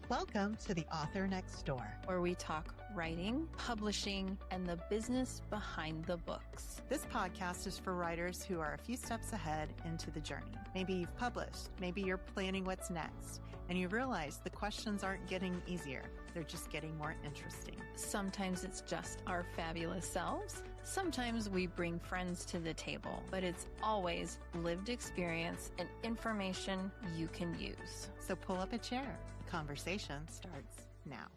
Welcome to The Author Next Door, where we talk writing, publishing, and the business behind the books. This podcast is for writers who are a few steps ahead into the journey. Maybe you've published, maybe you're planning what's next, and you realize the questions aren't getting easier. They're just getting more interesting. Sometimes it's just our fabulous selves. Sometimes we bring friends to the table, but it's always lived experience and information you can use. So pull up a chair. The conversation starts now.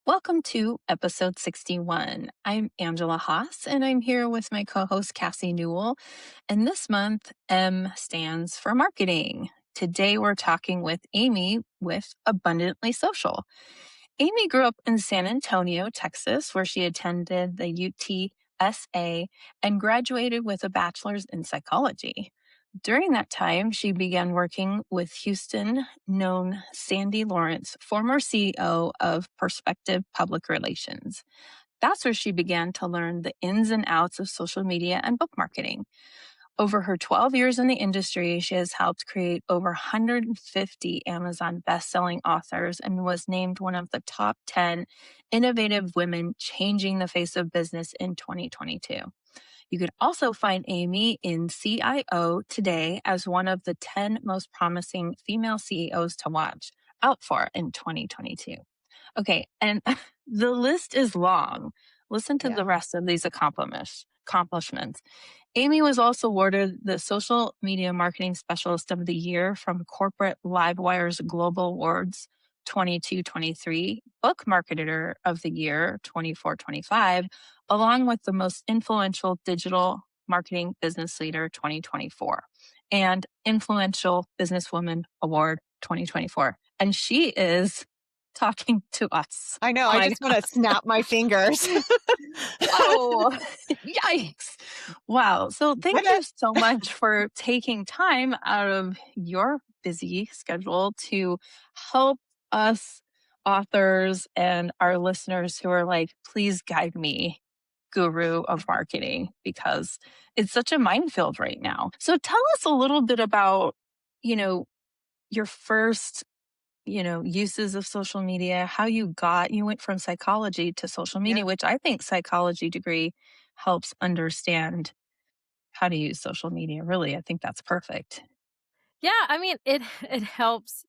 Welcome to episode 61. I'm Angela Haas, and I'm here with my co-host Cassie Newell. And this month, M stands for marketing. Today, we're talking with Aimee with Abundantly Social. Aimee grew up in San Antonio, Texas, where she attended the UTSA and graduated with a bachelor's in psychology. During that time, she began working with Houston-known Sandy Lawrence, former CEO of Perspective Public Relations. That's where she began to learn the ins and outs of social media and book marketing. Over her 12 years in the industry, she has helped create over 150 Amazon best-selling authors and was named one of the top 10 innovative women changing the face of business in 2022. You could also find Aimee in CIO Today as one of the 10 most promising female CEOs to watch out for in 2022. Okay, and the list is long. Listen to the rest of these accomplishments. Aimee was also awarded the Social Media Marketing Specialist of the Year from Corporate Livewire's Global Awards 22-23, Book Marketer of the Year 24-25, along with the Most Influential Digital Marketing Business Leader 2024, and Influential Businesswoman Award 2024. And she is talking to us. I know. I just want to snap my fingers. Oh, yikes. Wow. So thank you so much for taking time out of your busy schedule to help us authors and our listeners who are like, please guide me, guru of marketing, because it's such a minefield right now. So tell us a little bit about, your first uses of social media, how you went from psychology to social media, which I think psychology degree helps understand how to use social media. Really, I think that's perfect. Yeah, I mean, it helps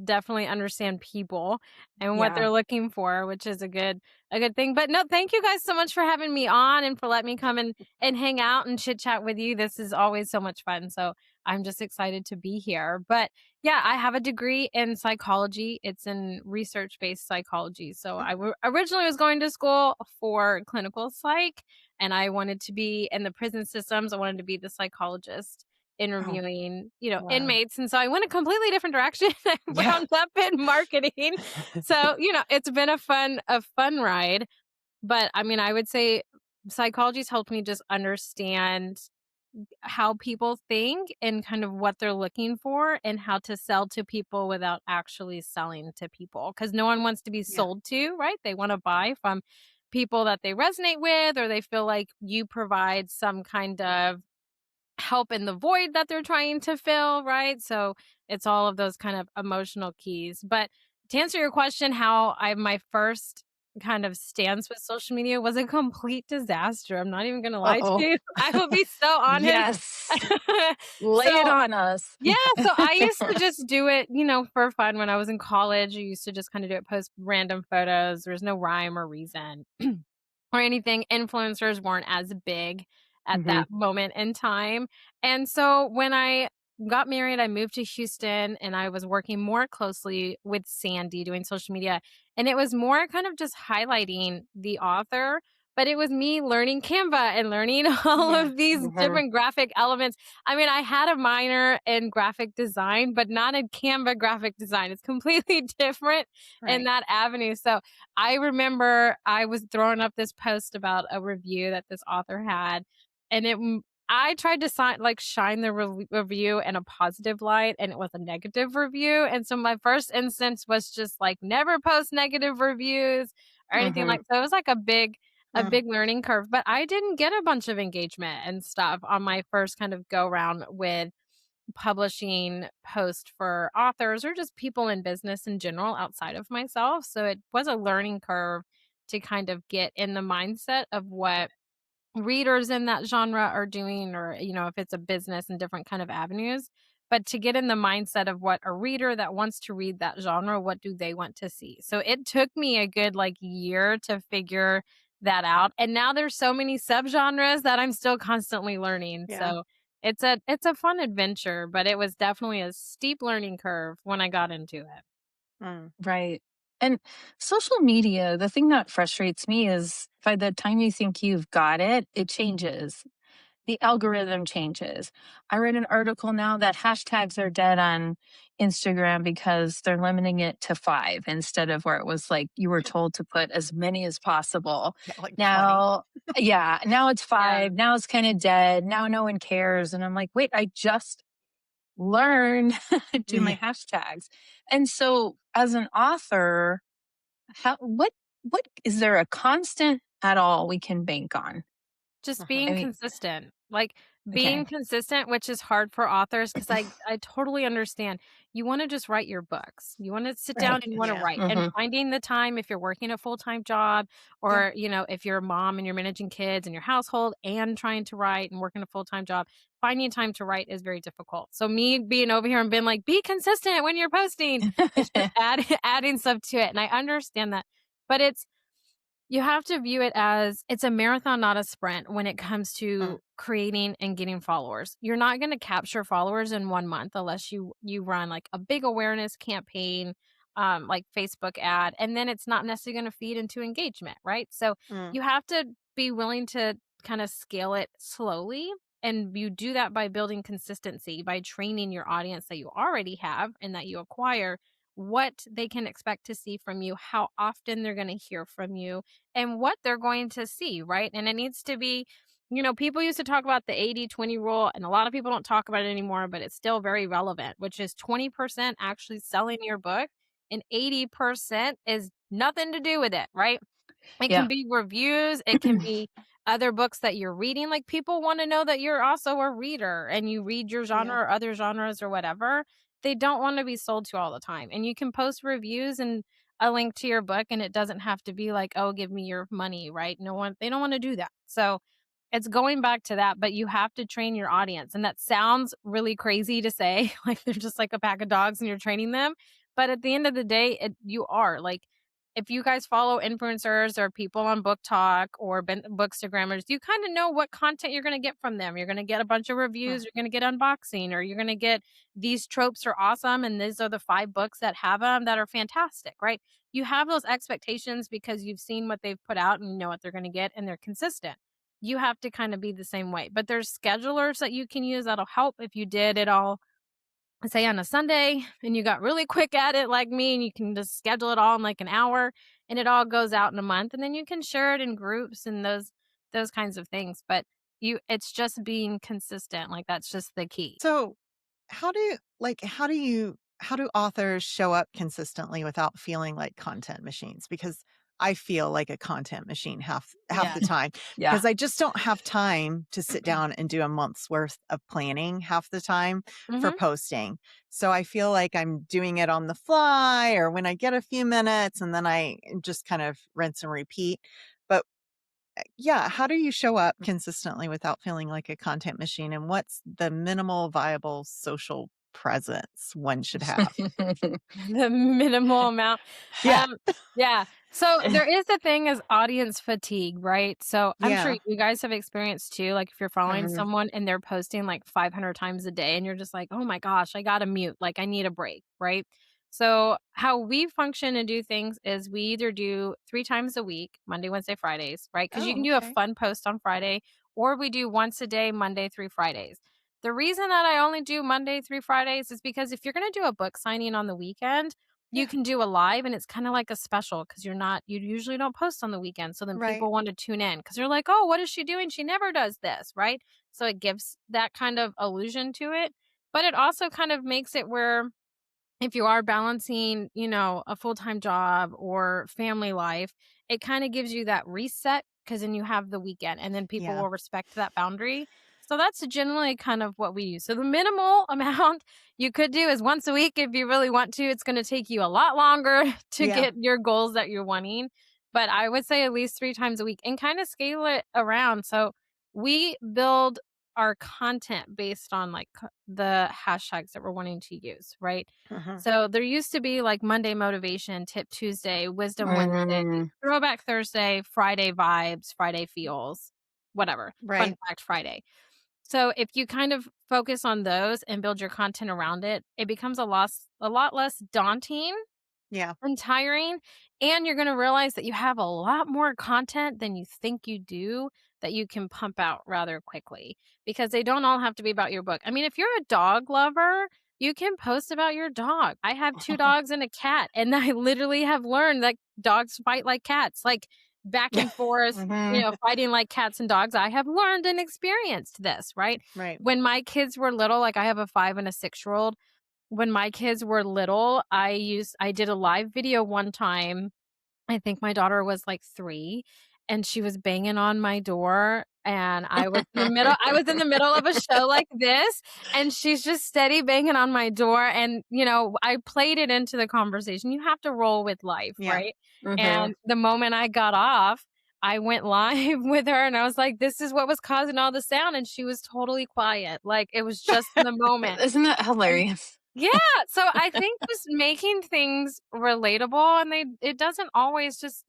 definitely understand people and what they're looking for, which is a good thing. But no, thank you guys so much for having me on and for letting me come and hang out and chit chat with you. This is always so much fun. So I'm just excited to be here. But yeah, I have a degree in psychology. It's in research-based psychology. So I originally was going to school for clinical psych, and I wanted to be in the prison systems. I wanted to be the psychologist interviewing, inmates. And so I went a completely different direction. I wound up in marketing. So, it's been a fun ride. But I mean, I would say psychology's helped me just understand how people think and kind of what they're looking for and how to sell to people without actually selling to people. Because no one wants to be sold to, right? They want to buy from people that they resonate with, or they feel like you provide some kind of help in the void that they're trying to fill, right? So it's all of those kind of emotional keys. But to answer your question, my first kind of stance with social media was a complete disaster. I'm not even going to lie to you. I will be so honest. Yes. Lay it on us. Yeah. So I used to just do it, for fun. When I was in college, I used to just kind of do it, post random photos. There's no rhyme or reason or anything. Influencers weren't as big at that moment in time. And so when I got married, I moved to Houston and I was working more closely with Sandy doing social media. And it was more kind of just highlighting the author, but it was me learning Canva and learning all of these different graphic elements. I mean, I had a minor in graphic design, but not in Canva graphic design. It's completely different in that avenue. So I remember I was throwing up this post about a review that this author had. And I tried to shine the review in a positive light, and it was a negative review. And so my first instance was just like, never post negative reviews or anything like that. So it was like a big learning curve, but I didn't get a bunch of engagement and stuff on my first kind of go round with publishing posts for authors or just people in business in general outside of myself. So it was a learning curve to kind of get in the mindset of what readers in that genre are doing, or if it's a business and different kind of avenues, but to get in the mindset of what a reader that wants to read that genre, what do they want to see. So it took me a good year to figure that out, and now there's so many subgenres that I'm still constantly learning. Yeah. So it's a fun adventure, but it was definitely a steep learning curve when I got into it. Right. And social media, the thing that frustrates me is by the time you think you've got it, it changes. The algorithm changes. I read an article now that hashtags are dead on Instagram because they're limiting it to 5 instead of where it was like you were told to put as many as possible. Yeah, like 20. Now, yeah, now it's 5. Yeah. Now it's kind of dead. Now no one cares. And I'm like, wait, I just learned to do my hashtags. And so as an author, what is there a constant at all we can bank on? Just I being mean, consistent. Like, being okay. consistent, which is hard for authors, because I totally understand. You wanna just write your books. You wanna sit down Right. and you wanna Yeah. write, and Mhm. finding the time if you're working a full-time job Yeah. or, if you're a mom and you're managing kids in your household and trying to write and working a full-time job, finding time to write is very difficult. So me being over here and being like, "Be consistent when you're posting," it's just adding stuff to it, and I understand that. But you have to view it as it's a marathon, not a sprint when it comes to creating and getting followers. You're not going to capture followers in 1 month unless you run like a big awareness campaign, like Facebook ad, and then it's not necessarily going to feed into engagement, right? So Mm. you have to be willing to kind of scale it slowly. And you do that by building consistency, by training your audience that you already have and that you acquire what they can expect to see from you, how often they're going to hear from you, and what they're going to see, right? And it needs to be, people used to talk about the 80-20 rule, and a lot of people don't talk about it anymore, but it's still very relevant, which is 20% actually selling your book and 80% is nothing to do with it, right? It can Yeah. be reviews, it can be other books that you're reading. Like, people wanna know that you're also a reader and you read your Yeah. genre or other genres or whatever. They don't wanna be sold to all the time, and you can post reviews and a link to your book, and it doesn't have to be like, "Oh, give me your money," right? They don't wanna do that. So, it's going back to that, but you have to train your audience, and that sounds really crazy to say, like they're just like a pack of dogs and you're training them, but at the end of the day, you are. Like, if you guys follow influencers or people on Book Talk or Bookstagrammers, you kind of know what content you're going to get from them. You're going to get a bunch of reviews, you're going to get unboxing, or you're going to get these tropes are awesome, and these are the 5 books that have them that are fantastic, right? You have those expectations because you've seen what they've put out and you know what they're going to get, and they're consistent. You have to kind of be the same way. But there's schedulers that you can use that'll help if you did it all, say, on a Sunday and you got really quick at it like me, and you can just schedule it all in like an hour and it all goes out in a month, and then you can share it in groups and those kinds of things. But it's just being consistent. Like, that's just the key. So how do authors show up consistently without feeling like content machines? Because I feel like a content machine half Yeah. the time Yeah. because I just don't have time to sit down and do a month's worth of planning half the time for Mhm. posting. So I feel like I'm doing it on the fly or when I get a few minutes and then I just kind of rinse and repeat. But yeah, how do you show up consistently without feeling like a content machine? And what's the minimal viable social presence one should have? The minimal amount. Yeah. Um, yeah. So there is a thing as audience fatigue, right? So I'm sure Yeah. you guys have experienced too. Like, if you're following Mhm. someone and they're posting like 500 times a day and you're just like, oh my gosh, I got to mute. Like, I need a break, right? So how we function and do things is we either do 3 times a week, Monday, Wednesday, Fridays, right? Because you Oh, can do a okay. fun post on Friday, or we do once a day, Monday through Fridays. The reason that I only do Monday through Fridays is because if you're going to do a book signing on the weekend, you Yeah. can do a live and it's kind of like a special because you usually don't post on the weekend. So then Right. people want to tune in because they're like, oh, what is she doing? She never does this, right? So it gives that kind of illusion to it. But it also kind of makes it where if you are balancing, a full-time job or family life, it kind of gives you that reset because then you have the weekend and then people Yeah. will respect that boundary. So that's generally kind of what we use. So the minimal amount you could do is once a week if you really want to. It's going to take you a lot longer to Yeah. get your goals that you're wanting. But I would say at least 3 times a week and kind of scale it around. So we build our content based on like the hashtags that we're wanting to use, right? Uh-huh. So there used to be like Monday motivation, tip Tuesday, wisdom Wednesday, Mm, throwback Thursday, Friday vibes, Friday feels, whatever, fun Right. fact Friday. So if you kind of focus on those and build your content around it, it becomes a lot less daunting Yeah. and tiring, and you're going to realize that you have a lot more content than you think you do that you can pump out rather quickly because they don't all have to be about your book. I mean, if you're a dog lover, you can post about your dog. I have 2 dogs and a cat, and I literally have learned that dogs fight like cats, like back and forth, mhm. fighting like cats and dogs. I have learned and experienced this, right? Right. When my kids were little, like I have a 5 and a 6-year-old, when my kids were little, I did a live video one time. I think my daughter was like 3 and she was banging on my door and I was in the middle of a show like this and she's just steady banging on my door and I played it into the conversation. You have to roll with life, Yeah. right? Mhm. And the moment I got off, I went live with her and I was like, this is what was causing all the sound. And she was totally quiet. Like it was just in the moment. Isn't that hilarious? Yeah, so I think just making things relatable and it doesn't always just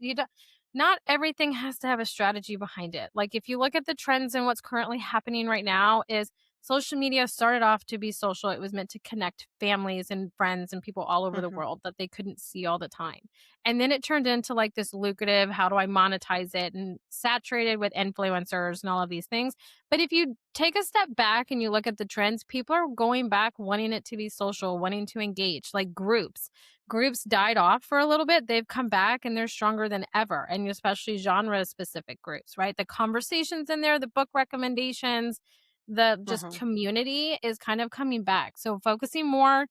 not everything has to have a strategy behind it. Like if you look at the trends and what's currently happening right now is social media started off to be social. It was meant to connect families and friends and people all over the Mhm. world that they couldn't see all the time. And then it turned into like this lucrative, how do I monetize it and saturated with influencers and all of these things. But if you take a step back and you look at the trends, people are going back wanting it to be social, wanting to engage, like groups. Groups died off for a little bit. They've come back and they're stronger than ever. And especially genre specific groups, right? The conversations in there, the book recommendations, the just Uh-huh. community is kind of coming back. So focusing more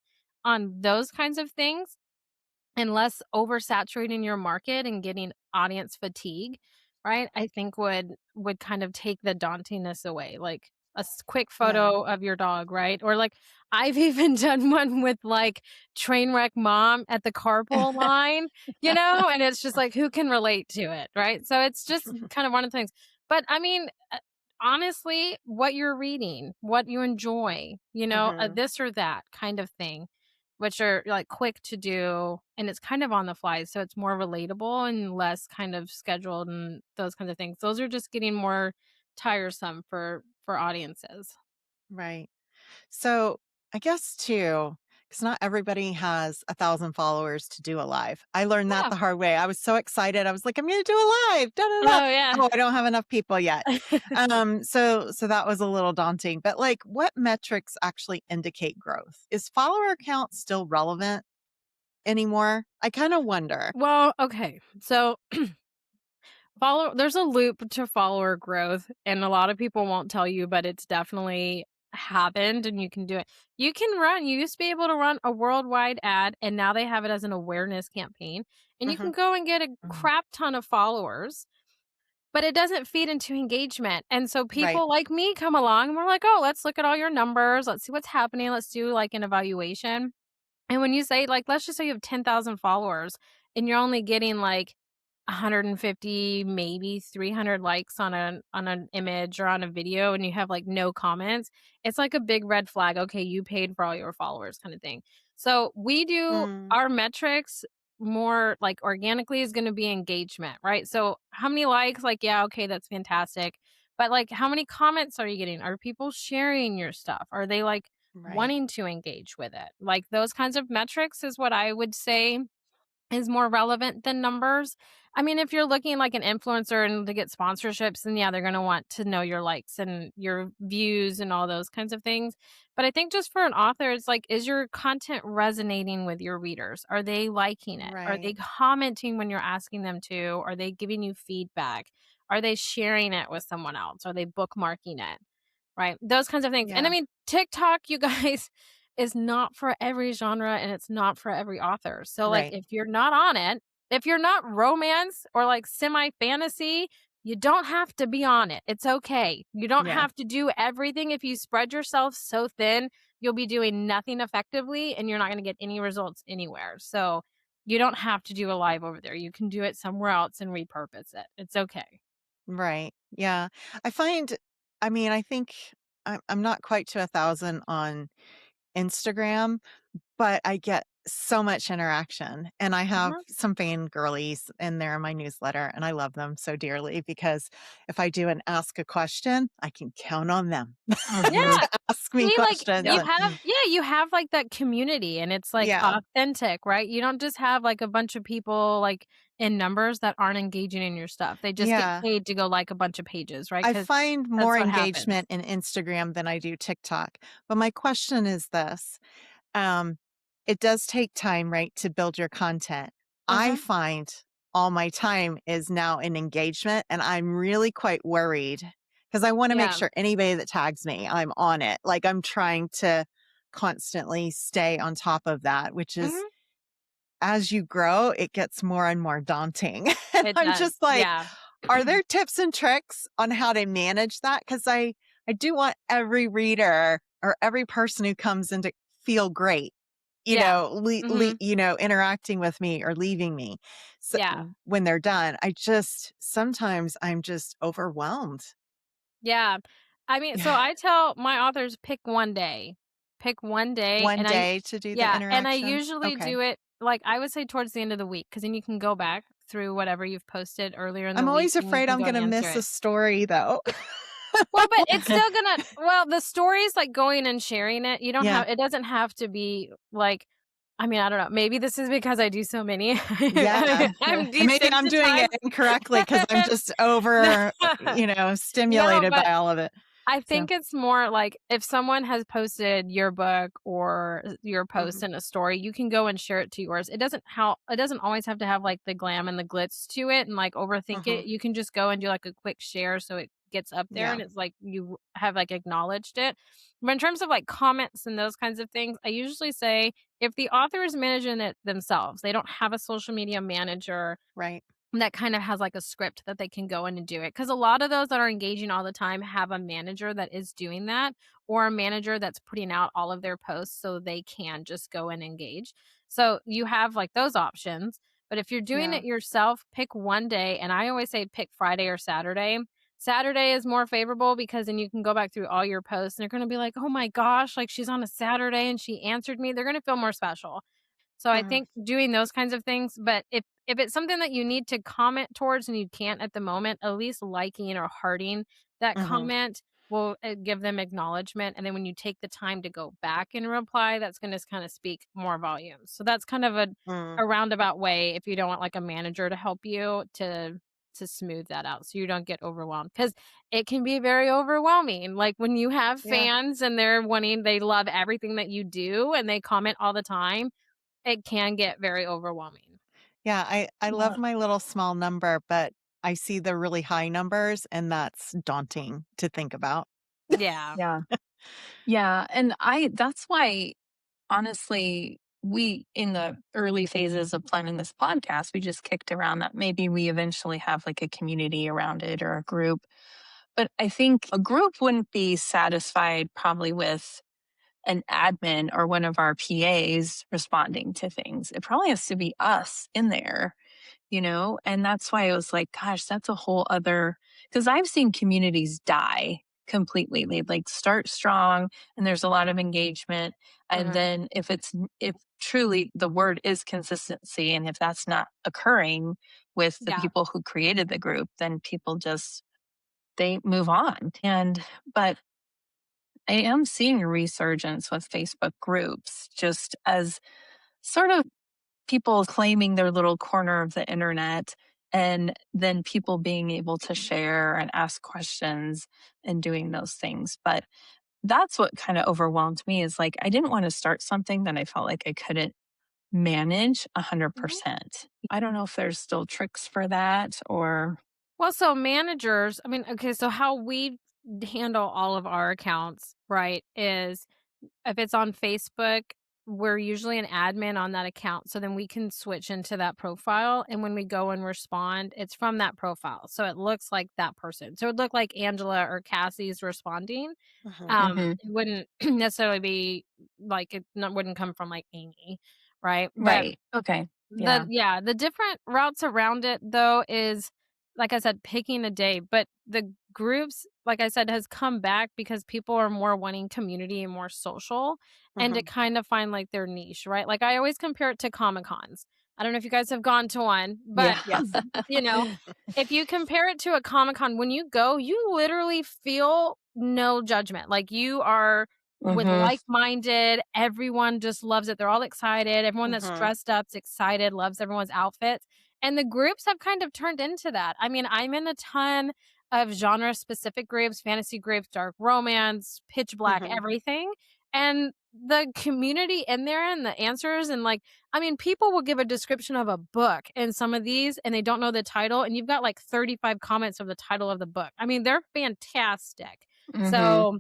on those kinds of things and less oversaturating your market and getting audience fatigue, right? I think would kind of take the dauntingness away. Like quick Yeah. photo of your dog, right? Or like I've even done one with like train wreck mom at the carpool line, and it's just like who can relate to it, right? So it's just kind of one of the things. But I mean, honestly, what you're reading, what you enjoy, Mhm. this or that kind of thing, which are like quick to do and it's kind of on the fly. So it's more relatable and less kind of scheduled and those kinds of things. Those are just getting more tiresome for audiences. Right. So I guess too, because not everybody has 1,000 followers to do a live. I learned that Yeah. the hard way. I was so excited. I was like, I'm going to do a live. Da, da, da. Oh yeah. Oh, I don't have enough people yet. So that was a little daunting. But like, what metrics actually indicate growth? Is follower count still relevant anymore? I kind of wonder. Well, okay. So there's a loop to follower growth and a lot of people won't tell you, but it's definitely happened and you can do it. You used to be able to run a worldwide ad and now they have it as an awareness campaign and you Hmm. can go and get a Hmm. crap ton of followers, but it doesn't feed into engagement. And so Right. people like me come along and we're like, "Oh, let's look at all your numbers. Let's see what's happening. Let's do like an evaluation." And when you say like let's just say you have 10,000 followers and you're only getting like 150, maybe 300 likes on an image or on a video and you have like no comments, it's like a big red flag. Okay, you paid for all your followers kind of thing. So we do Mm, our metrics more like organically is going to be engagement, right? So how many likes? Like, yeah, okay, that's fantastic. But like how many comments are you getting? Are people sharing your stuff? Are they like right. wanting to engage with it? Like those kinds of metrics is what I would say is more relevant than numbers. I mean, if you're looking like an influencer and to get sponsorships, then yeah, they're going to want to know your likes and your views and all those kinds of things. But I think just for an author, it's like, is your content resonating with your readers? Are they liking it? Are they Right. commenting when you're asking them to? Are they giving you feedback? Are they sharing it with someone else? Are they bookmarking it? Right? Those kinds of things. And I Yeah. mean, TikTok, you guys, is not for every genre and it's not for every author. So, like, Right. if you're not on it, if you're not romance or like semi fantasy, you don't have to be on it. It's okay. You don't have to do everything. If you spread yourself so thin, you'll be doing nothing effectively and you're not going to get any results anywhere. So you don't have to do a live over there. You can do it somewhere else and repurpose it. It's okay. Right. Yeah. I think I'm not quite to 1,000 on Instagram, but I get so much interaction, and I have Mhm. some fangirlies in there in my newsletter, and I love them so dearly because if I do an ask a question, I can count on them Yeah. to ask me See, like, questions. you have, like, that community, and it's, like, Yeah. authentic, right? You don't just have, like, a bunch of people, like, in numbers that aren't engaging in your stuff. They just get Yeah. paid to go like a bunch of pages, right? I Because find more that's what happens. engagement in Instagram than I do TikTok. But my question is this. Um, it does take time, right, to build your content. I Mhm. find all my time is now in engagement, and I'm really quite worried because I want to make Yeah. sure anybody that tags me, I'm on it. Like I'm trying to constantly stay on top of that, which is Mhm. as you grow, it gets more and more daunting. And It I'm does. just like, Yeah. are there tips and tricks on how to manage that? Because I do want every reader or every person who comes in to feel great, Yeah. Mhm. interacting with me or leaving me. So Yeah. when they're done, sometimes I'm just overwhelmed. Yeah. I mean, so Yeah. I tell my authors pick one day. Pick one day, One and day to do the I interaction. usually Okay. do it, like, I would say towards the end of the week, because then you can go back through whatever you've posted earlier in the I'm week, always and you afraid can I'm go going and to answer miss a it. story though. Well, but it's still the stories, like, going and sharing it, you don't Yeah. have it doesn't have to be, like, I mean, I don't know, maybe this is because I do so many. Yeah. I'm Maybe I'm doing desensitized. it incorrectly because I'm just over, No, stimulated but by all of it. I So, think it's more like if someone has posted your book or your post mhm. in a story, you can go and share it to yours. It doesn't always have to have like the glam and the glitz to it and like overthink Mhm. it. You can just go and do like a quick share so it gets up there Yeah. and it's like you have like acknowledged it. But in terms of like comments and those kinds of things, I usually say if the author is managing it themselves, they don't have a social media manager Right. that kind of has like a script that they can go in and do it. Because a lot of those that are engaging all the time have a manager that is doing that or a manager that's putting out all of their posts so they can just go and engage. So you have like those options. But if you're doing Yeah. it yourself, pick one day. And I always say pick Friday or Saturday. Saturday is more favorable because then you can go back through all your posts and they're going to be like, oh my gosh, like she's on a Saturday and she answered me. They're going to feel more special. So I Mhm. think doing those kinds of things, but if it's something that you need to comment towards and you can't at the moment, at least liking or hearting that Mhm. comment will give them acknowledgement. And then when you take the time to go back and reply, that's going to kind of speak more volumes. So that's kind of Mm. a roundabout way if you don't want like a manager to help you to smooth that out so you don't get overwhelmed because it can be very overwhelming. Like when you have Yeah. fans and they love everything that you do and they comment all the time, it can get very overwhelming. Yeah. I Yeah. love my little small number, but I see the really high numbers, and that's daunting to think about. Yeah. Yeah. Yeah. And that's why, honestly, we, in the early phases of planning this podcast, we just kicked around that maybe we eventually have like a community around it or a group. But I think a group wouldn't be satisfied probably with an admin or one of our PAs responding to things. It probably has to be us in there, And that's why I was like, gosh, that's a whole other, because I've seen communities die completely. They like start strong and there's a lot of engagement. And Mhm. then if truly the word is consistency, and if that's not occurring with the Yeah. people who created the group, then people they move on. But I am seeing a resurgence with Facebook groups just as sort of people claiming their little corner of the internet, and then people being able to share and ask questions and doing those things. But that's what kind of overwhelmed me, is like I didn't want to start something that I felt like I couldn't manage Mhm. 100%. I don't know if there's still tricks for that or. Well, so managers, I mean, okay, so how we handle all of our accounts, right, is if it's on Facebook, we're usually an admin on that account. So then we can switch into that profile. And when we go and respond, it's from that profile. So it looks like that person. So it would look like Angela or Cassie's responding. Mm-hmm. It wouldn't necessarily be like wouldn't come from like Aimee, right? But Right. Okay. Yeah. the different routes around it though is, like I said, picking a day. But the groups, like I said, has come back because people are more wanting community and more social, and to kind of find like their niche, right? Like I always compare it to Comic Cons. I don't know if you guys have gone to one, but Yeah. Yes. you know, if you compare it to a Comic Con, when you go, you literally feel no judgment. Like you are with Mm-hmm. like-minded, everyone just loves it. They're all excited. Everyone that's Mhm. dressed up's excited, loves everyone's outfits. And the groups have kind of turned into that. I mean, I'm in a ton of genre-specific groups, fantasy groups, dark romance, pitch black, Mhm. everything. And the community in there and the answers and like, I mean, people will give a description of a book in some of these and they don't know the title, and you've got like 35 comments of the title of the book. I mean, they're fantastic. Mm-hmm. So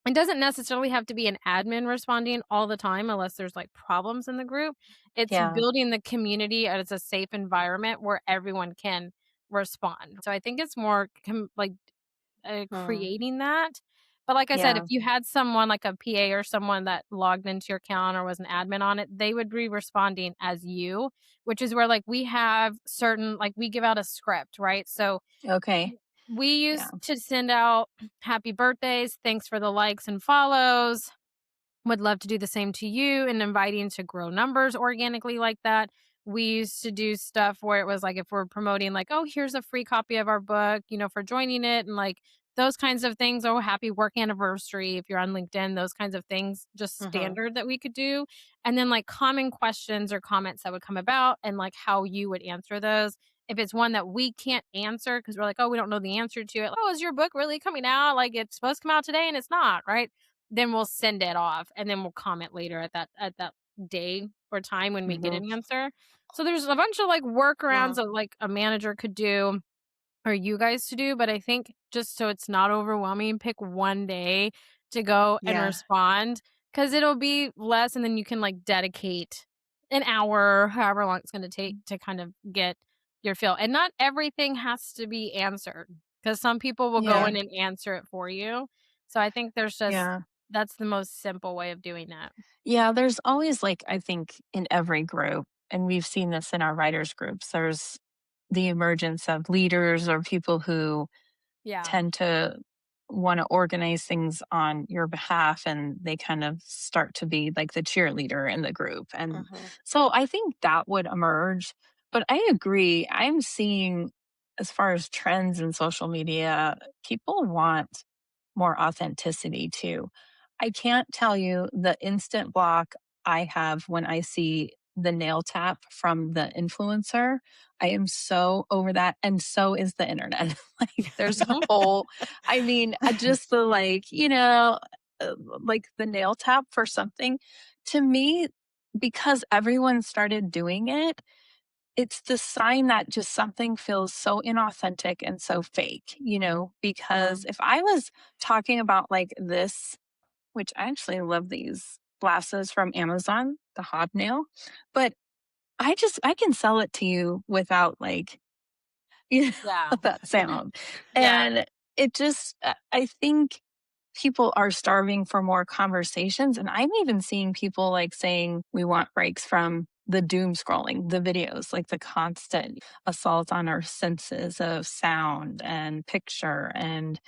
it doesn't necessarily have to be an admin responding all the time unless there's like problems in the group. It's Yeah. building the community as a safe environment where everyone can respond. So I think it's more Mm. creating that. But like I said, if Yeah. you had someone like a PA or someone that logged into your account or was an admin on it, they would be responding as you, which is where like we have certain, like we give out a script, right? So Okay. we Yeah. used to send out happy birthdays, thanks for the likes and follows, would love to do the same to you, and inviting to grow numbers organically like that. We used to do stuff where it was like if we're promoting like, oh, here's a free copy of our book, for joining it, and like those kinds of things. Oh, happy work anniversary if you're on LinkedIn, those kinds of things, just Mhm. standard that we could do. And then like common questions or comments that would come about and like how you would answer those. If it's one that we can't answer because we're like, oh, we don't know the answer to it. Oh, is your book really coming out? Like it's supposed to come out today and it's not, right? Then we'll send it off and then we'll comment later at that day or time when we get Mm-hmm. an answer. So there's a bunch of like workarounds Mm. that like a manager could do or you guys to do, but I think just so it's not overwhelming, pick one day to go and Yeah. respond because it'll be less and then you can like dedicate an hour, however long it's going to take to kind of get your feel. And not everything has to be answered because some people will go Yeah. in and answer it for you. So I think there's just Yeah. that's the most simple way of doing that. Yeah. There's always like, I think in every group, and we've seen this in our writers groups, there's the emergence of leaders or people who Yeah. tend to want to organize things on your behalf, and they kind of start to be like the cheerleader in the group. And Mhm. so I think that would emerge. But I agree. I'm seeing, as far as trends in social media, people want more authenticity too. I can't tell you the instant block I have when I see the nail tap from the influencer. I am so over that, and so is the internet. Like, there's a Mhm. whole, I mean, just the like the nail tap for something to me, because everyone started doing it, it's the sign that just something feels so inauthentic and so fake, because Mm. if I was talking about like this, which I actually love these glasses from Amazon, the hobnail, but I can sell it to you without like, you know, Yeah. that sound. Yeah. And it just, I think people are starving for more conversations. And I'm even seeing people like saying we want breaks from the doom scrolling, the videos, like the constant assault on our senses of sound and picture, and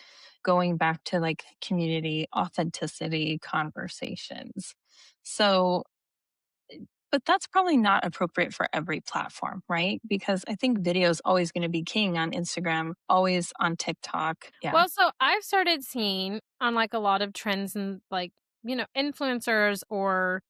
going back to like community authenticity conversations. So, but that's probably not appropriate for every platform, right? Because I think video is always going to be king on Instagram, always on TikTok. Yeah. Well, so I've started seeing on like a lot of trends and like, influencers or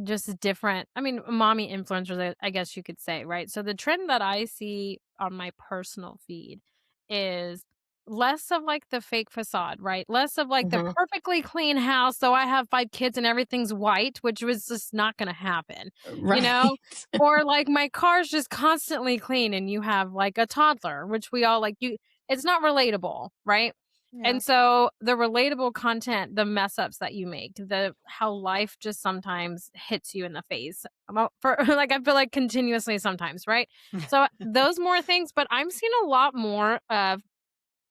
just different, I mean, mommy influencers, I guess you could say, right? So the trend that I see on my personal feed is less of like the fake facade, right? Less of like the Hmm. perfectly clean house. So I have 5 kids and everything's white, which was just not going to happen, you Right. know? Or like my car's just constantly clean and you have like a toddler, which we all like, it's not relatable, right? And so the relatable content, the mess ups that you make, the how life just sometimes hits you in the face. For like I feel like continuously sometimes, right? So those more things, but I'm seeing a lot more of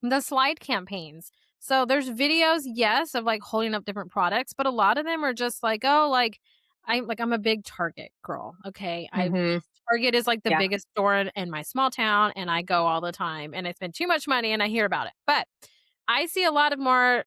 the slide campaigns. So there's videos, yes, of like holding up different products, but a lot of them are just like, oh, like I'm a big Target girl. Okay. Mhm. Target is like the Yeah. biggest store in my small town and I go all the time and I spend too much money and I hear about it. But I see a lot of more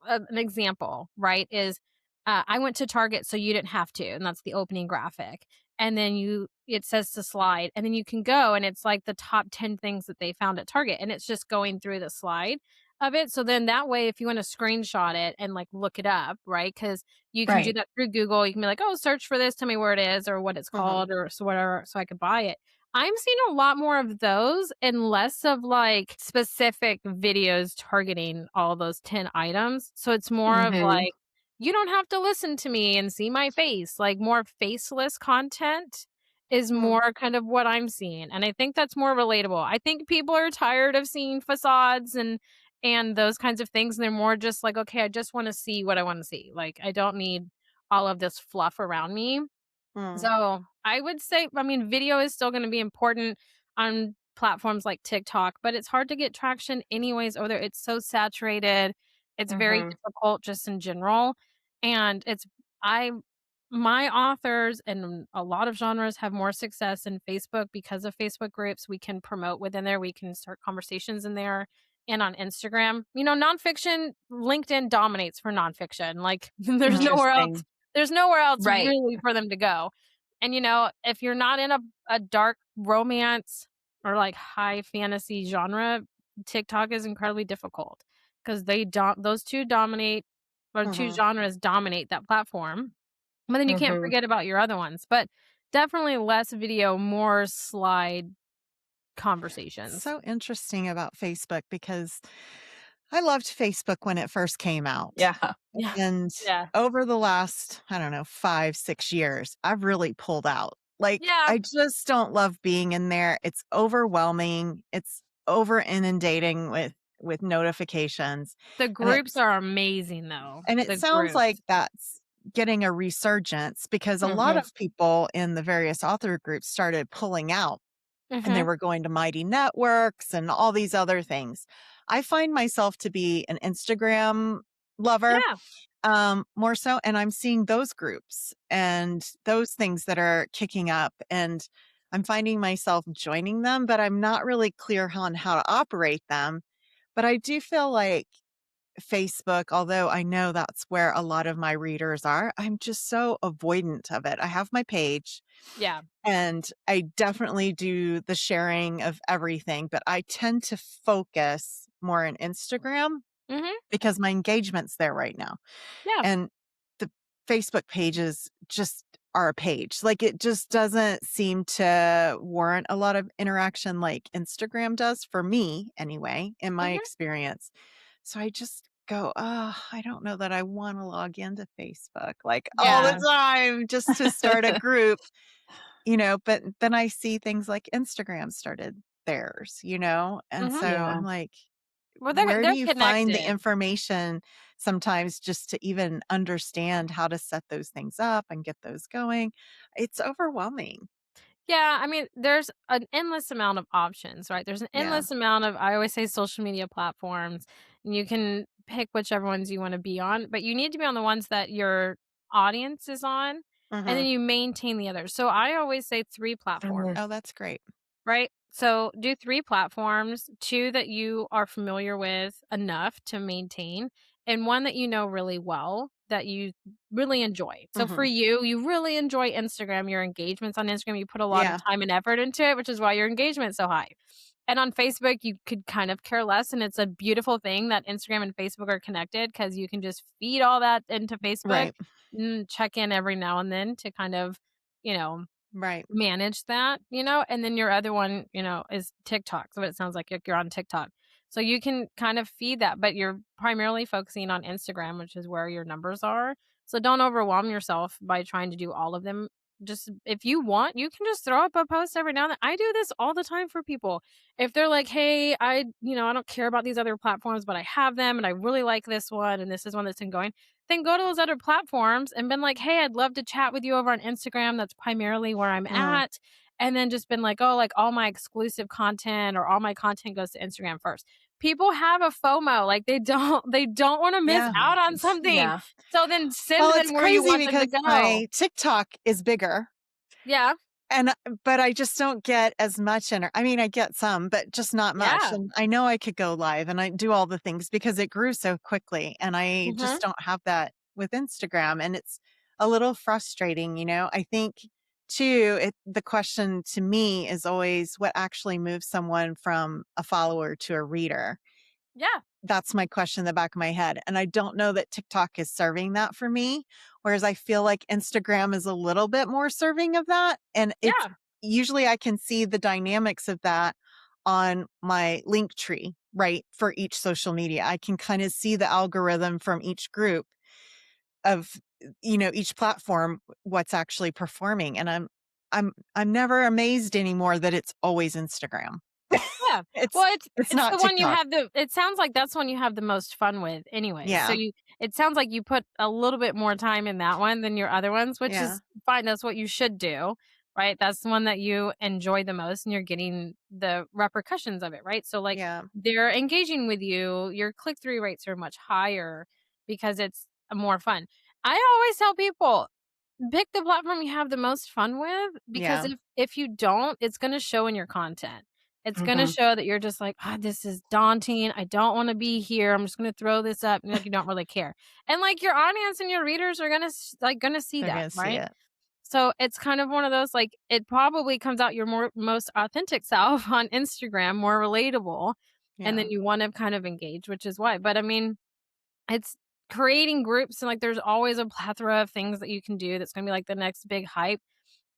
an example, right, is I went to Target so you didn't have to, and that's the opening graphic. And then it says to slide, and then you can go, and it's like the top 10 things that they found at Target, and it's just going through the slide of it. So then that way, if you want to screenshot it and like look it up, right? Because you can do Right. that through Google. You can be like, oh, search for this, tell me where it is or what it's Mhm. called or so whatever, so I could buy it. I'm seeing a lot more of those and less of like specific videos targeting all those 10 items. So it's more of Mhm. like, you don't have to listen to me and see my face. Like more faceless content is Mm. more kind of what I'm seeing. And I think that's more relatable. I think people are tired of seeing facades and those kinds of things. And they're more just like, okay, I just want to see what I want to see. Like I don't need all of this fluff around me. Mm. So, I would say, I mean, video is still gonna be important on platforms like TikTok, but it's hard to get traction anyways over there. It's so saturated. It's very Mhm. difficult just in general. And I my authors and a lot of genres have more success in Facebook because of Facebook groups. We can promote within there. We can start conversations in there and on Instagram. Nonfiction, LinkedIn dominates for nonfiction. Like Interesting. there's nowhere else Right. really for them to go. And if you're not in a dark romance or like high fantasy genre, TikTok is incredibly difficult because those two dominate or two Mhm. genres dominate that platform. But then you can't Mhm. forget about your other ones. But definitely less video, more slide conversations. So interesting about Facebook because I loved Facebook when it first came out. Yeah. Yeah. And Yeah. over the last, I don't know, 5, 6 years, I've really pulled out. Like, Yeah. I just don't love being in there. It's overwhelming. It's over inundating with notifications. The And groups are amazing though. it The sounds like groups. that's getting a resurgence because a lot Mhm. of people in the various author groups started pulling out and they Mhm. were going to Mighty Networks and all these other things. I find myself to be an Instagram lover, Yeah. more so, and I'm seeing those groups and those things that are kicking up, and I'm finding myself joining them, but I'm not really clear on how to operate them. But I do feel like Facebook, although I know that's where a lot of my readers are, I'm just so avoidant of it. I have my page Yeah. and I definitely do the sharing of everything, but I tend to focus more on Instagram Mhm. because my engagement's there right now. Yeah. And the Facebook pages just are a page. Like it just doesn't seem to warrant a lot of interaction like Instagram does for me anyway, in my Mhm. experience. So I just go, oh, I don't know that I want to log into Facebook like all the Yeah. time just to start a group, but then I see things like Instagram started theirs, and Mhm. so Yeah. I'm like, Well, where do they're you find the connected. information sometimes just to even understand how to set those things up and get those going? It's overwhelming. Yeah, I mean, there's an endless amount of options, right? There's an Yeah. endless amount of, I always say, social media platforms. And you can pick whichever ones you want to be on, but you need to be on the ones that your audience is on, and Hmm. then you maintain the others. So I always say three Mhm. platforms. Oh, that's great. Right? So do 3 platforms, 2 that you are familiar with enough to maintain, and 1 that you know really well that you really enjoy. So for Hmm. you, you really enjoy Instagram, your engagements on Instagram, you put a lot of Yeah. time and effort into it, which is why your engagement's so high. And on Facebook, you could kind of care less, and it's a beautiful thing that Instagram and Facebook are connected because you can just feed all that into Facebook, Right. check in every now and then to kind of, you know, Right. manage that, and then your other one, is TikTok. So it sounds like you're on TikTok. So you can kind of feed that, but you're primarily focusing on Instagram, which is where your numbers are. So don't overwhelm yourself by trying to do all of them just if you want, you can just throw up a post every now and then. I do this all the time for people. If they're like, hey, I don't care about these other platforms, but I have them and I really like this one and this is one that's been going, then go to those other platforms and been like, hey, I'd love to chat with you over on Instagram. That's primarily where I'm at. And then just been like, oh, like all my exclusive content or all my content goes to Instagram first. People have a FOMO, like they don't want to miss out on something. Yeah. So then send Well, them it's where you crazy want them to because go. my TikTok is bigger. Yeah. But I just don't get as much I get some, but just not much. Yeah. And I know I could go live and I do all the things because it grew so quickly. And I just don't have that with Instagram. And it's a little frustrating, I think too, the question to me is always what actually moves someone from a follower to a reader. Yeah. That's my question in the back of my head. And I don't know that TikTok is serving that for me. Whereas I feel like Instagram is a little bit more serving of that. And it's usually I can see the dynamics of that on my link tree, right? For each social media. I can kind of see the algorithm from each group of, each platform, what's actually performing. And I'm never amazed anymore that it's always Instagram. Yeah. It's it's not the one you TikTok. have it sounds like that's one you have the most fun with anyway. Yeah. So it sounds like you put a little bit more time in that one than your other ones, which is fine. That's what you should do, right? That's the one that you enjoy the most and you're getting the repercussions of it, right? So like they're engaging with you, your click-through rates are much higher because it's more fun. I always tell people, pick the platform you have the most fun with because if you don't, it's going to show in your content. It's going to show that you're just like, this is daunting. I don't want to be here. I'm just going to throw this up. Like you don't really care. And like your audience and your readers are going to see They're that, gonna see right? it. So it's kind of one of those, like it probably comes out your most authentic self on Instagram, more relatable. And then you want to kind of engage, which is why. But I mean, it's creating groups and like there's always a plethora of things that you can do that's going to be like the next big hype.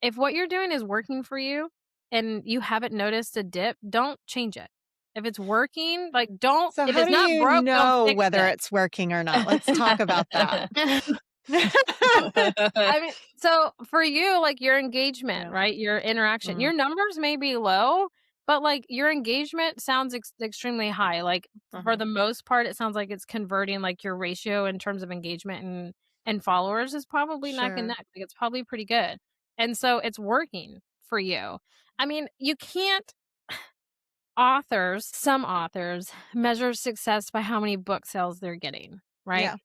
If what you're doing is working for you and you haven't noticed a dip, don't change it. If it's working, like don't. So If how it's do not you broke, don't know fix whether it. it's working or not? Let's talk about that. I mean, so for you, like your engagement, right? Your interaction, your numbers may be low, but like your engagement sounds extremely high. Like for the most part, it sounds like it's converting. Like your ratio in terms of engagement and followers is probably neck and neck. Like it's probably pretty good, and so it's working for you. I mean, you can't. Some authors measure success by how many book sales they're getting, right? Yeah.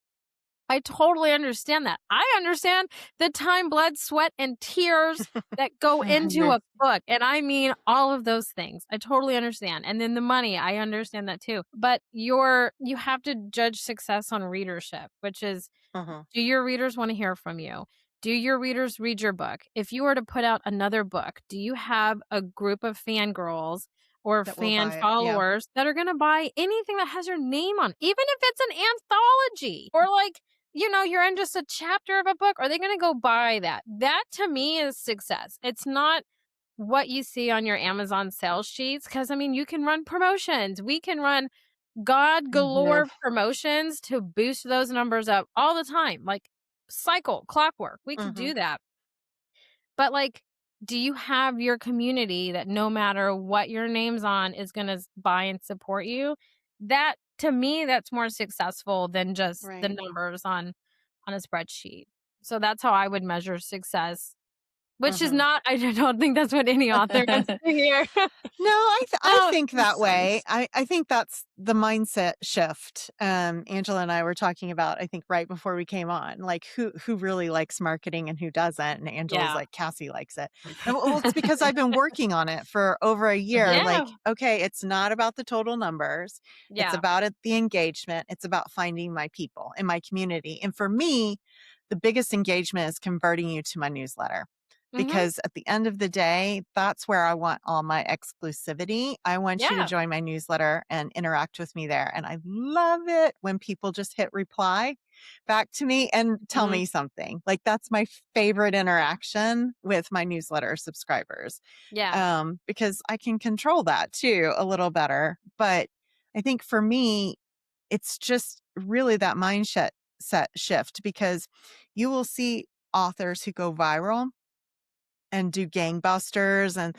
I totally understand that. I understand the time, blood, sweat, and tears that go into a book. And I mean all of those things. I totally understand. And then the money, I understand that too. But you have to judge success on readership, which is do your readers want to hear from you? Do your readers read your book? If you were to put out another book, do you have a group of fangirls or fan followers that are going to buy anything that has your name on, even if it's an anthology or like, you're in just a chapter of a book? Are they going to go buy that? That to me is success. It's not what you see on your Amazon sales sheets. Cause I mean, you can run promotions. We can run God galore promotions to boost those numbers up all the time. Like clockwork. We could do that. But like, do you have your community that no matter what your name's on is going to buy and support you? That to me, that's more successful than just the numbers on a spreadsheet. So that's how I would measure success, which is not, I don't think that's what any author wants to hear. No, I think that way. I think that's the mindset shift. Angela and I were talking about, I think right before we came on, like who really likes marketing and who doesn't. And Angela's like, Cassie likes it. And, well, it's because I've been working on it for over a year. Like, okay, it's not about the total numbers. It's about the engagement. It's about finding my people in my community. And for me, the biggest engagement is converting you to my newsletter. Because at the end of the day, that's where I want all my exclusivity. I want you to join my newsletter and interact with me there. And I love it when people just hit reply back to me and tell me something. Like that's my favorite interaction with my newsletter subscribers. Yeah. Because I can control that too a little better. But I think for me, it's just really that mindset shift because you will see authors who go viral and do gangbusters. And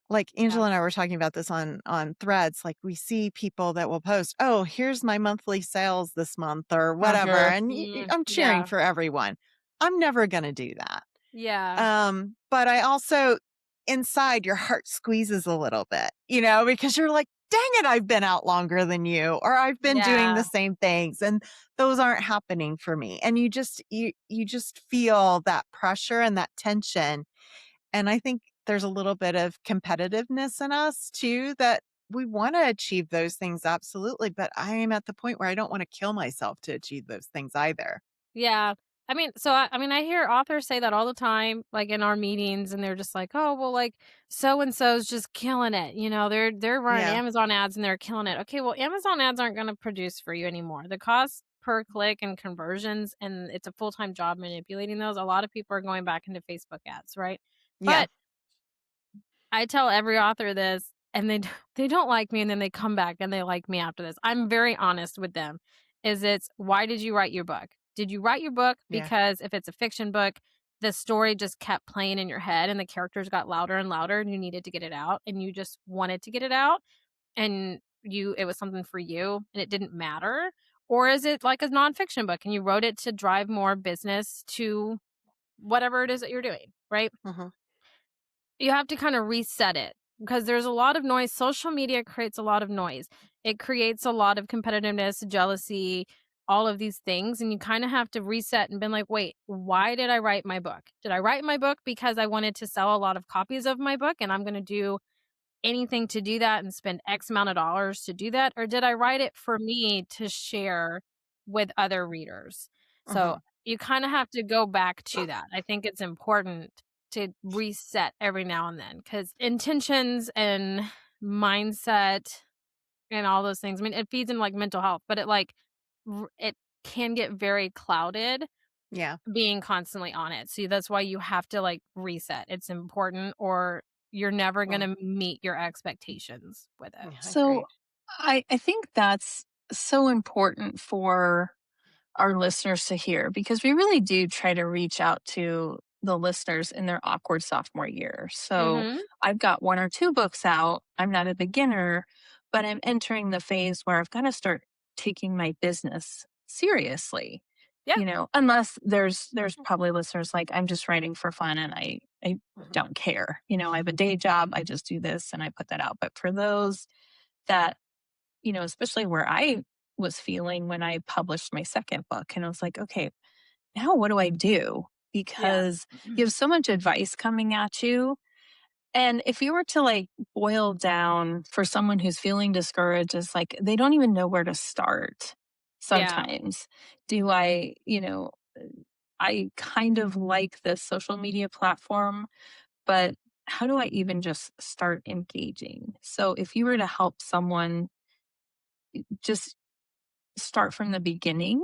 like Angela and I were talking about this on Threads, like we see people that will post, oh, here's my monthly sales this month or whatever. And I'm cheering for everyone. I'm never going to do that. Yeah. But I also, inside, your heart squeezes a little bit, because you're like, dang it, I've been out longer than you, or I've been doing the same things, and those aren't happening for me. And you just feel that pressure and that tension. And I think there's a little bit of competitiveness in us too, that we want to achieve those things. Absolutely. But I am at the point where I don't want to kill myself to achieve those things either. Yeah. I mean, so I hear authors say that all the time, like in our meetings, and they're just like, "Oh, well, like so and so's just killing it. They're running Yeah. Amazon ads and they're killing it." Okay, well, Amazon ads aren't going to produce for you anymore. The cost per click and conversions, and it's a full-time job manipulating those. A lot of people are going back into Facebook ads, right? Yeah. But I tell every author this, and they don't like me, and then they come back and they like me after this. I'm very honest with them. It's why did you write your book? Did you write your book Yeah. because if it's a fiction book, the story just kept playing in your head and the characters got louder and louder and you needed to get it out and you just wanted to get it out and it was something for you and it didn't matter? Or is it like a nonfiction book and you wrote it to drive more business to whatever it is that you're doing, right? Mm-hmm. You have to kind of reset it because there's a lot of noise. Social media creates a lot of noise. It creates a lot of competitiveness, jealousy, all of these things. And you kind of have to reset and be like, wait, why did I write my book? Did I write my book because I wanted to sell a lot of copies of my book and I'm going to do anything to do that and spend X amount of dollars to do that? Or did I write it for me to share with other readers? So Mm-hmm. you kind of have to go back to that. I think it's important to reset every now and then because intentions and mindset and all those things, I mean, it feeds into like mental health, but it can get very clouded Yeah. being constantly on it. So that's why you have to like reset. It's important or you're never going to meet your expectations with it. Yeah, I So agree. I think that's so important for our listeners to hear because we really do try to reach out to the listeners in their awkward sophomore year. So Mhm. I've got one or two books out. I'm not a beginner, but I'm entering the phase where I've got to start taking my business seriously. Yeah. Unless there's probably listeners like I'm just writing for fun and I Mm-hmm. don't care. I have a day job, I just do this and I put that out. But for those that especially where I was feeling when I published my second book. And I was like, okay, now what do I do? Yeah. Because you have so much advice coming at you. And if you were to like boil down for someone who's feeling discouraged, it's like they don't even know where to start Yeah. sometimes. I kind of like this social media platform, but how do I even just start engaging? So if you were to help someone just start from the beginning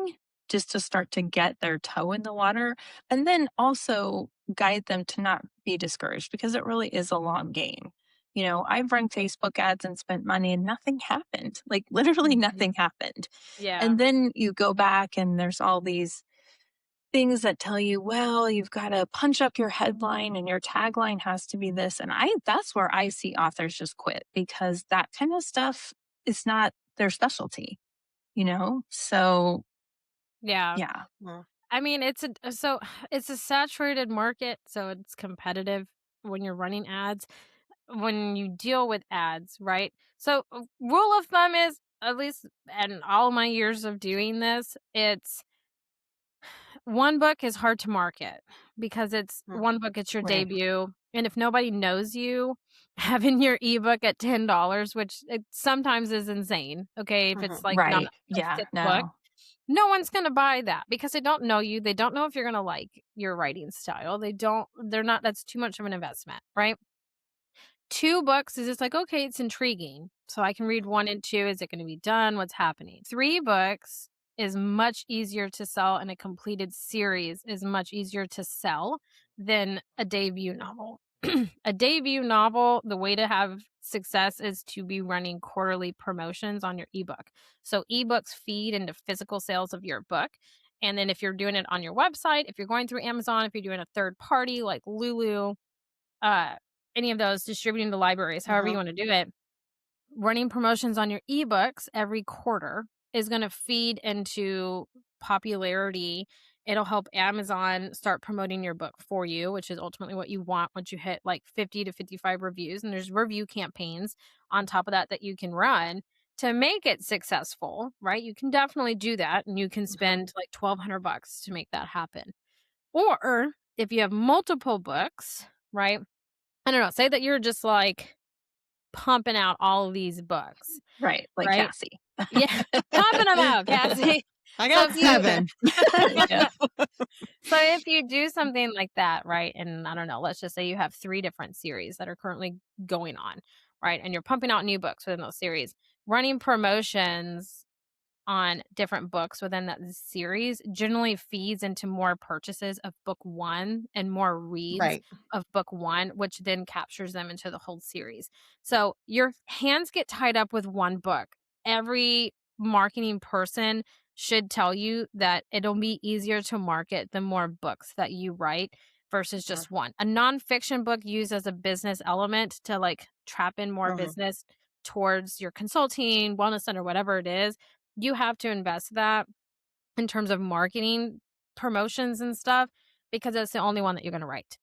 just to start to get their toe in the water and then also guide them to not be discouraged because it really is a long game. I've run Facebook ads and spent money and nothing happened. Like literally nothing happened. Yeah. And then you go back and there's all these things that tell you, well, you've got to punch up your headline and your tagline has to be this. And that's where I see authors just quit because that kind of stuff is not their specialty. So Yeah. yeah. Well, I mean, it's a saturated market, so it's competitive when you're running ads, when you deal with ads, right? So, rule of thumb is at least in all my years of doing this, it's one book is hard to market because it's one book, it's your right. debut. And if nobody knows you, having your ebook at $10, which it sometimes is insane. Okay. If it's like not Right. a Yeah. thick book, No. no one's going to buy that because they don't know you. They don't know if you're going to like your writing style. They're not, that's too much of an investment, right? 2 books is just like, okay, it's intriguing. So I can read 1 and 2. Is it going to be done? What's happening? 3 books is much easier to sell, and a completed series is much easier to sell than a debut novel. A debut novel, the way to have success is to be running quarterly promotions on your ebook. So ebooks feed into physical sales of your book. And then if you're doing it on your website, if you're going through Amazon, if you're doing a third party like Lulu, any of those, distributing to libraries, however you want to do it, running promotions on your ebooks every quarter is going to feed into popularity. It'll help Amazon start promoting your book for you, which is ultimately what you want once you hit like 50 to 55 reviews. And there's review campaigns on top of that you can run to make it successful, right? You can definitely do that, and you can spend like $1,200 to make that happen. Or if you have multiple books, right? I don't know, say that you're just like pumping out all of these books. Right. Like right? Cassie. Yeah. Pumping them out, Cassie. I got 7. So if you do something like that, right? And I don't know, let's just say you have 3 different series that are currently going on, right? And you're pumping out new books within those series, running promotions on different books within that series generally feeds into more purchases of book 1 and more reads of book 1, which then captures them into the whole series. So your hands get tied up with one book. Every marketing person should tell you that it'll be easier to market the more books that you write versus just one. A nonfiction book used as a business element to like trap in more business towards your consulting, wellness center, whatever it is. You have to invest that in terms of marketing, promotions and stuff, because it's the only one that you're going to write.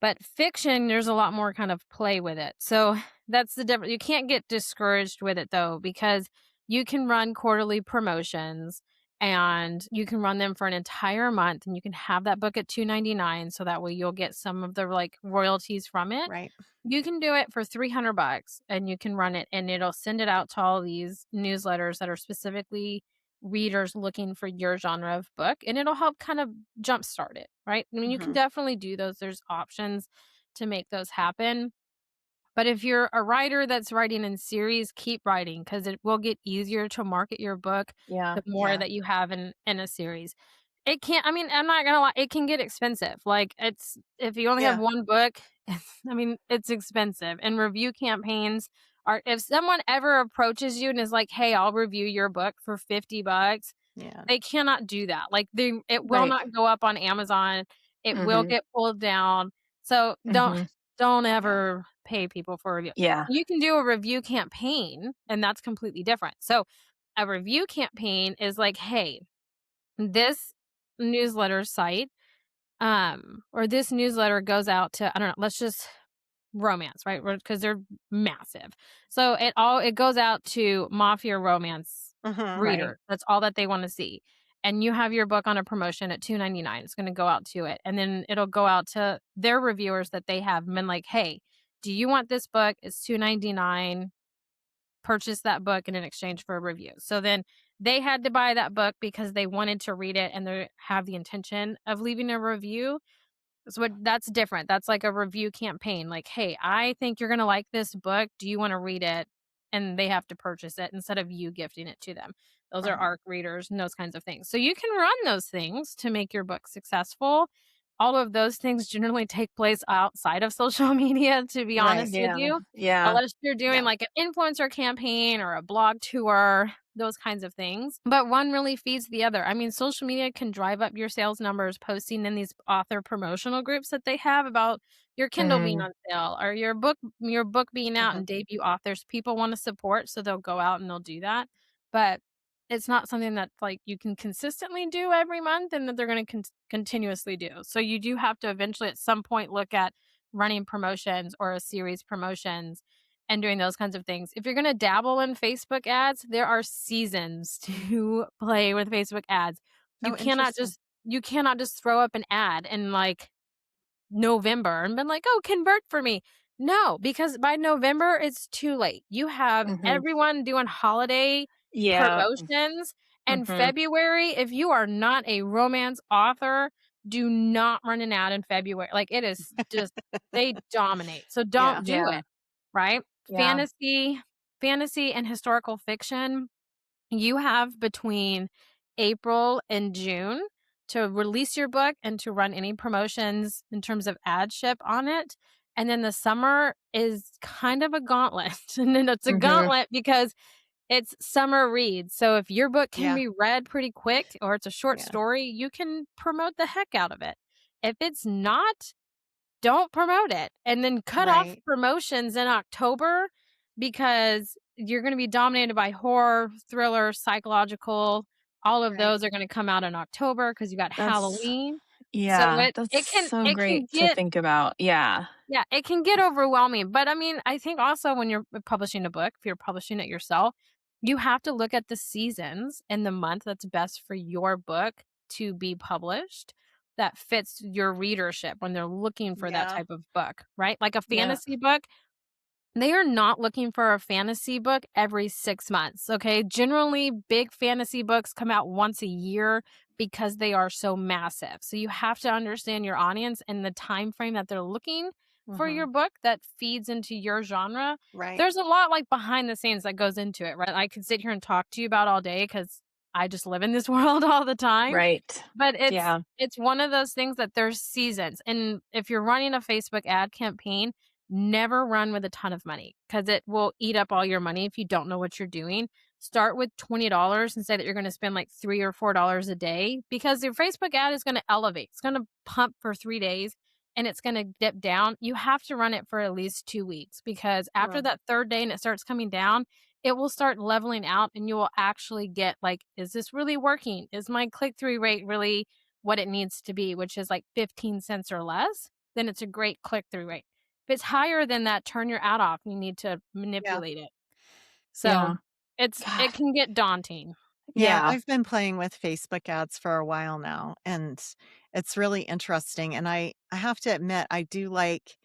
But fiction, there's a lot more kind of play with it. So that's the difference. You can't get discouraged with it though, because you can run quarterly promotions and you can run them for an entire month, and you can have that book at $2.99. So that way you'll get some of the like royalties from it. Right. You can do it for $300 and you can run it, and it'll send it out to all these newsletters that are specifically readers looking for your genre of book, and it'll help kind of jumpstart it, right? I mean, you can definitely do those. There's options to make those happen. But if you're a writer that's writing in series, keep writing, because it will get easier to market your book the more that you have in a series. It can't, I mean, I'm not gonna lie, it can get expensive. Like, it's, if you only have one book, it's expensive. And review campaigns are, if someone ever approaches you and is like, hey, I'll review your book for $50, they cannot do that. Like, it will not go up on Amazon. It will get pulled down. So don't ever pay people for a review. Yeah. You can do a review campaign, and that's completely different. So a review campaign is like, hey, this newsletter site, or this newsletter goes out to, I don't know, let's just romance, right? Because they're massive. So it goes out to mafia romance reader. That's all that they want to see. And you have your book on a promotion at $2.99. It's going to go out to it. And then it'll go out to their reviewers that they have been like, hey, do you want this book? It's $2.99. Purchase that book in exchange for a review. So then they had to buy that book because they wanted to read it and they have the intention of leaving a review. So that's different. That's like a review campaign. Like, hey, I think you're going to like this book. Do you want to read it? And they have to purchase it instead of you gifting it to them. Those are ARC readers and those kinds of things. So you can run those things to make your book successful. All of those things generally take place outside of social media, to be honest with you. Yeah. Unless you're doing like an influencer campaign or a blog tour, those kinds of things. But one really feeds the other. I mean, social media can drive up your sales numbers posting in these author promotional groups that they have about your Kindle being on sale or your book being out and debut authors. People want to support, so they'll go out and they'll do that. But it's not something that like you can consistently do every month and that they're going to continuously do. So you do have to eventually at some point look at running promotions or a series promotions and doing those kinds of things. If you're going to you in Facebook ads, there are seasons to play with Facebook ads. You cannot just throw up an ad in like November and been like, oh, convert for me. No, because by November it's too late. You have everyone doing holiday promotions. And February, if you are not a romance author, do not run an ad in February. Like, it is just, they dominate. So don't do it. Right? Fantasy and historical fiction, you have between April and June to release your book and to run any promotions in terms of ad ship on it. And then the summer is kind of a gauntlet. And then it's a gauntlet because it's summer reads. So if your book can be read pretty quick or it's a short story, you can promote the heck out of it. If it's not, don't promote it. And then cut off Right. promotions in October because you're going to be dominated by horror, thriller, psychological. All of Right. those are going to come out in October because you got That's Halloween. So Yeah, that's so it can great to get think about. Yeah. yeah, it can get overwhelming. But I mean, I think also when you're publishing a book, if you're publishing it yourself, you have to look at the seasons and the month that's best for your book to be published that fits your readership when they're looking for that Yeah. type of book, right? Like a Yeah. fantasy book, they are not looking for a fantasy book every 6 months, okay? Generally, big fantasy books come out once a year because they are so massive. So you have to understand your audience and the time frame that they're looking for Mm-hmm. your book that feeds into your genre. Right. There's a lot like behind the scenes that goes into it, right? I could sit here and talk to you about all day cuz I just live in this world all the time. Right. But Yeah. it's one of those things that there's seasons. And if you're running a Facebook ad campaign, never run with a ton of money because it will eat up all your money if you don't know what you're doing. Start with $20 and say that you're going to spend like $3 or $4 a day because your Facebook ad is going to elevate. It's going to pump for 3 days and it's going to dip down. You have to run it for at least 2 weeks because after Right. that third day and it starts coming down, it will start leveling out and you will actually get like, is this really working? Is my click through rate really what it needs to be, which is like 15 cents or less? Then it's a great click through rate. If it's higher than that, turn your ad off. You need to Yeah. manipulate it. So Yeah. God. it can get daunting. Yeah, Yeah. I've been playing with Facebook ads for a while now, and it's really interesting. And I have to admit, I do like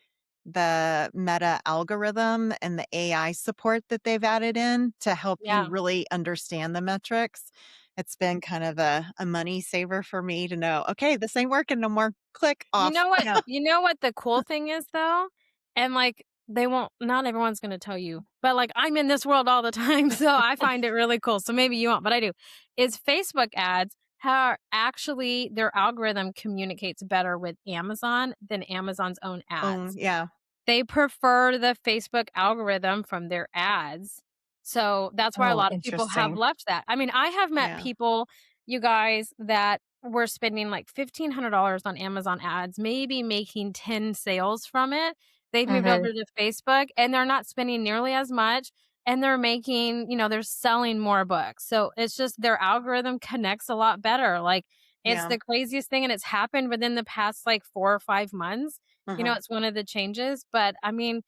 the meta algorithm and the AI support that they've added in to help you Yeah. really understand the metrics. It's been kind of a money saver for me to know, okay, this ain't working no more. Click off. Yeah. You know what the cool thing is though? And like they won't not everyone's going to tell you. But like I'm in this world all the time, so I find it really cool. So maybe you won't, but I do. Is Facebook ads how actually their algorithm communicates better with Amazon than Amazon's own ads. Yeah. They prefer the Facebook algorithm from their ads. So that's why a Oh, lot of people have interesting. left that. I mean, I have met Yeah. people, you guys, that were spending like $1,500 on Amazon ads, maybe making 10 sales from it. They've moved Mhm. over to Facebook and they're not spending nearly as much and they're making, they're selling more books. So it's just their algorithm connects a lot better. Like it's Yeah. the craziest thing and it's happened within the past like 4 or 5 months. Uh-huh. It's one of the changes, but I mean,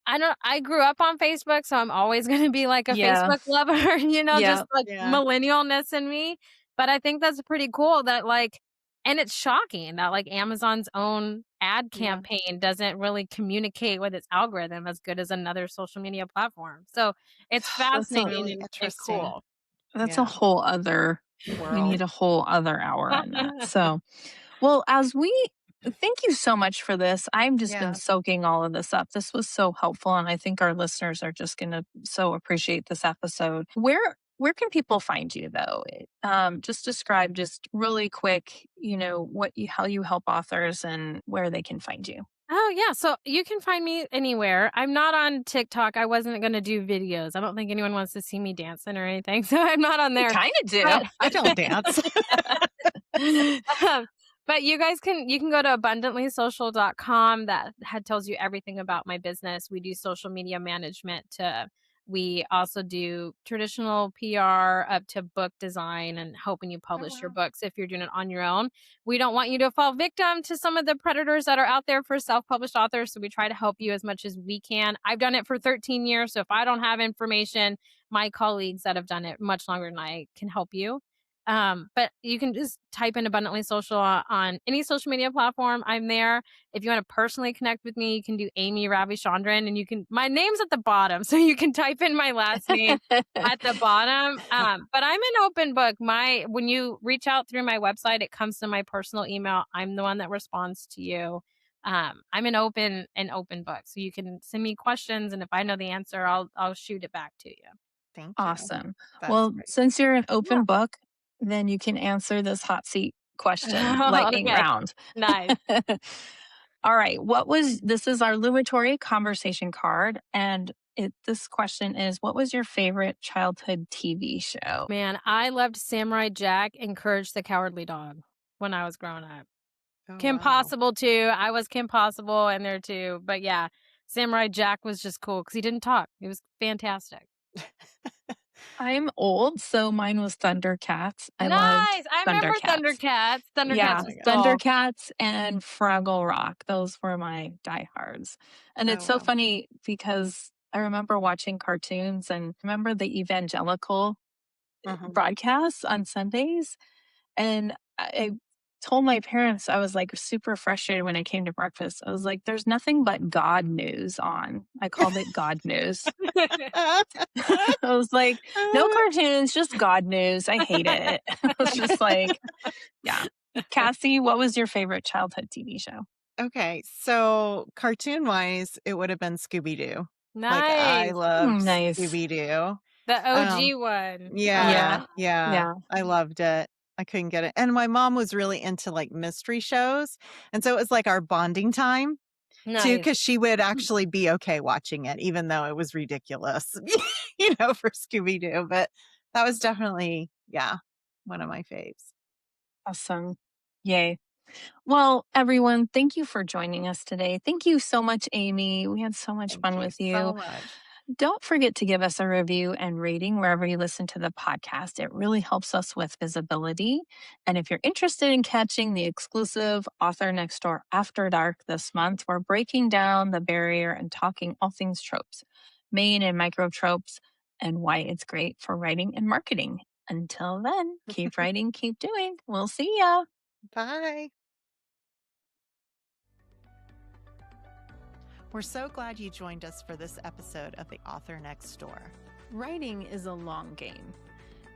I grew up on Facebook, so I'm always gonna be like a Yeah. Facebook lover, Yeah. just like Yeah. millennialness in me. But I think that's pretty cool that and it's shocking that like Amazon's own ad Yeah. campaign doesn't really communicate with its algorithm as good as another social media platform. So it's That's It's a fascinating really and interesting. cool. that's a Yeah. whole other we need World. a whole other hour on that. So, well, thank you so much for this. I've just been Yeah. soaking all of this up. This was so helpful, and I think our listeners are just going to so appreciate this episode. Where can people find you though? Just describe just really quick, how you help authors and where they can find you. Oh, yeah. So you can find me anywhere. I'm not on TikTok. I wasn't going to do videos. I don't think anyone wants to see me dancing or anything. So I'm not on You there. kind of do. But, I don't dance. um, but you can go to abundantlysocial.com. That tells you everything about my business. We do social media management we also do traditional PR up to book design and helping you Oh, publish your wow. books if you're doing it on your own. We don't want you to fall victim to some of the predators that are out there for self-published authors. So we try to help you as much as we can. I've done it for 13 years. So if I don't have information, my colleagues that have done it much longer than I can help you. But you can just type in Abundantly Social on any social media platform. I'm there. If you want to personally connect with me, you can do Aimee Ravichandran and my name's at the bottom. So you can type in my last name at the bottom. But I'm an open book. When you reach out through my website, it comes to my personal email. I'm the one that responds to you. I'm an open book. So you can send me questions and if I know the answer, I'll shoot it back to you. Thank you. Awesome. That's Well, great. since you're an Yeah. open book, then you can answer this hot seat question, lightning Okay. round. Nice. All right. This is our Lumatory conversation card. And this question is, what was your favorite childhood TV show? Man, I loved Samurai Jack and Courage the Cowardly Dog when I was growing up. Kim wow. Possible too. I was Kim Possible in there too. But yeah, Samurai Jack was just cool because he didn't talk. It was fantastic. I'm old, so mine was Thundercats. I loved Nice. I remember Thundercats. Thundercats. Yeah, Was cool. Thundercats and Fraggle Rock. Those were my diehards. And it's so wow. funny because I remember watching cartoons and remember the evangelical broadcasts on Sundays. And I told my parents, I was like super frustrated when I came to breakfast. I was like, there's nothing but God news on. I called it God news. I was like, no cartoons, just God news. I hate it. I was just like, yeah. Cassie, what was your favorite childhood TV show? Okay, so cartoon-wise, it would have been Scooby-Doo. Like, I Nice. loved Nice. Scooby-Doo. The OG one. Yeah. I loved it. I couldn't get it. And my mom was really into like mystery shows. And so it was like our bonding time too, Nice. because she would actually be okay watching it, even though it was ridiculous, for Scooby-Doo. But that was definitely, one of my faves. Awesome. Yay. Well, everyone, thank you for joining us today. Thank you so much, Aimee. We had so much fun with you. So much. Don't forget to give us a review and rating wherever you listen to the podcast. It really helps us with visibility. And if you're interested in catching the exclusive Author Next Door After Dark this month, we're breaking down the barrier and talking all things tropes, main and micro tropes, and why it's great for writing and marketing. Until then, keep writing, keep doing. We'll see ya. Bye. We're so glad you joined us for this episode of The Author Next Door. Writing is a long game,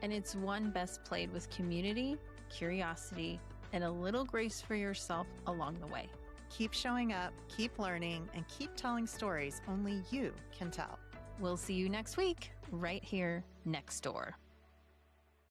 and it's one best played with community, curiosity, and a little grace for yourself along the way. Keep showing up, keep learning, and keep telling stories only you can tell. We'll see you next week, right here next door.